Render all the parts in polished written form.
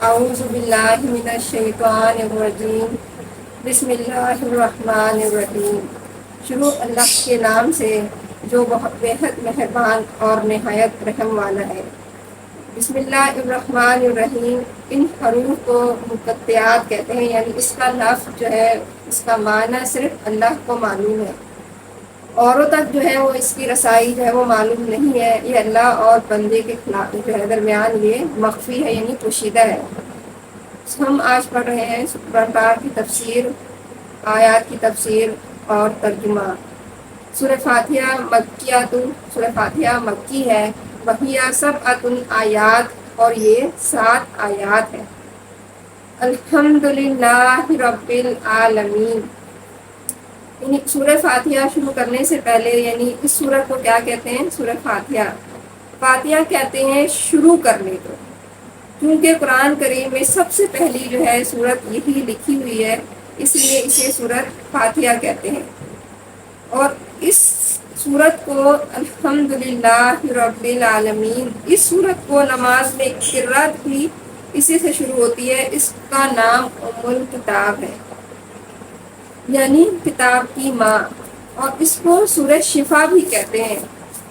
اعوذ باللہ من الشیطان الرجیم بسم اللہ الرحمن الرحیم۔ شروع اللہ کے نام سے جو بہت بےحد مہربان اور نہایت رحم والا ہے۔ بسم اللہ الرحمن الرحیم، ان حروف کو مقطعات کہتے ہیں، یعنی اس کا لفظ جو ہے اس کا معنی صرف اللہ کو معلوم ہے، اوروں تک جو ہے وہ اس کی رسائی جو ہے وہ معلوم نہیں ہے۔ یہ اللہ اور بندے کے خلاف جو ہے درمیان یہ مخفی ہے، یعنی پوشیدہ ہے۔ ہم آج پڑھ رہے ہیں قرآن کی تفسیر، آیات کی تفسیر اور ترجمہ۔ سورہ فاتحہ مکیۃ، سورہ فاتحہ مکی ہے، وہیہ سبعۃ آیات، اور یہ 7 آیات ہیں۔ الحمدللہ رب العالمین، یعنی سورہ فاتحہ شروع کرنے سے پہلے یعنی اس سورہ کو کیا کہتے ہیں؟ سورہ فاتحہ۔ فاتحہ کہتے ہیں شروع کرنے کو، کیونکہ قرآن کریم میں سب سے پہلی جو ہے سورت یہی لکھی ہوئی ہے، اس لیے اسے سورت فاتحہ کہتے ہیں۔ اور اس سورت کو الحمدللہ رب العالمین، اس سورت کو نماز میں قرات بھی اسی سے شروع ہوتی ہے۔ اس کا نام ام الکتاب ہے، یعنی کتاب کی ماں، اور اس کو سورہ شفا بھی کہتے ہیں،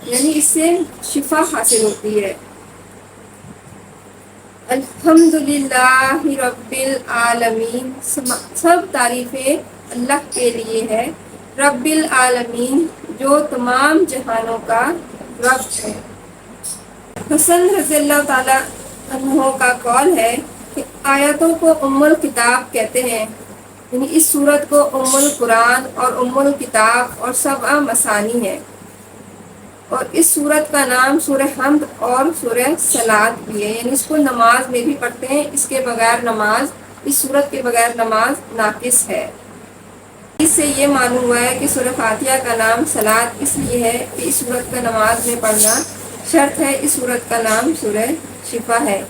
یعنی اس سے شفا حاصل ہوتی ہے۔ الحمدللہ رب العالمین، سب تعریفیں اللہ کے لیے ہے، رب العالمین جو تمام جہانوں کا رب ہے۔ حسن رضی اللہ تعالی عنہ کا قول ہے کہ آیتوں کو ام الکتاب کہتے ہیں، یعنی اس سورت کو ام القرآن اور ام الکتاب اور 7 مثانی ہے۔ اور اس سورت کا نام سورہ حمد اور سورہ صلات بھی ہے، یعنی اس کو نماز میں بھی پڑھتے ہیں، اس کے بغیر نماز، اس سورت کے بغیر نماز ناقص ہے۔ اس سے یہ معلوم ہوا ہے کہ سورہ فاتحہ کا نام صلات اس لیے ہے کہ اس سورت کا نماز میں پڑھنا شرط ہے۔ اس سورت کا نام سورہ شفا ہے۔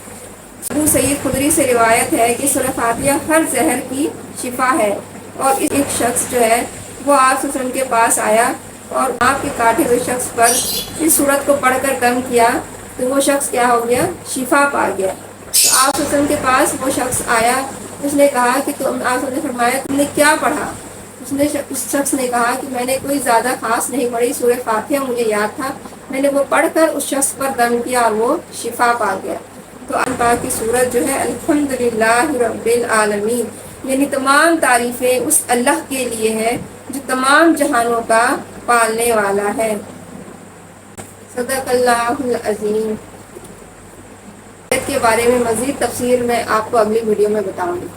ابو سعید خدری سے روایت ہے کہ سورہ فاتحہ ہر زہر کی شفا ہے۔ اور ایک شخص جو ہے وہ آپ صلی اللہ علیہ وسلم کے پاس آیا اور آپ کے کاٹے ہوئے شخص پر اس سورت کو پڑھ کر دم کیا تو وہ شخص کیا ہو گیا؟ شفا پا گیا۔ تو آپ صلی اللہ علیہ وسلم کے پاس وہ شخص آیا، اس نے کہا کہ آپ صلی اللہ علیہ وسلم نے فرمایا تم نے کیا پڑھا؟ اس شخص نے کہا کہ میں نے کوئی زیادہ خاص نہیں پڑھی، سورہ فاتحہ مجھے یاد تھا، میں نے وہ پڑھ کر اس شخص پر دم کیا اور وہ شفا پا گیا۔ تو قرآن پاک کی سورت جو ہے الحمدللہ رب العالمین، یعنی تمام تعریفیں اس اللہ کے لیے ہے جو تمام جہانوں کا پالنے والا ہے۔ صدق اللہ العظیم۔ کے بارے میں مزید تفسیر میں آپ کو اگلی ویڈیو میں بتاؤں گی۔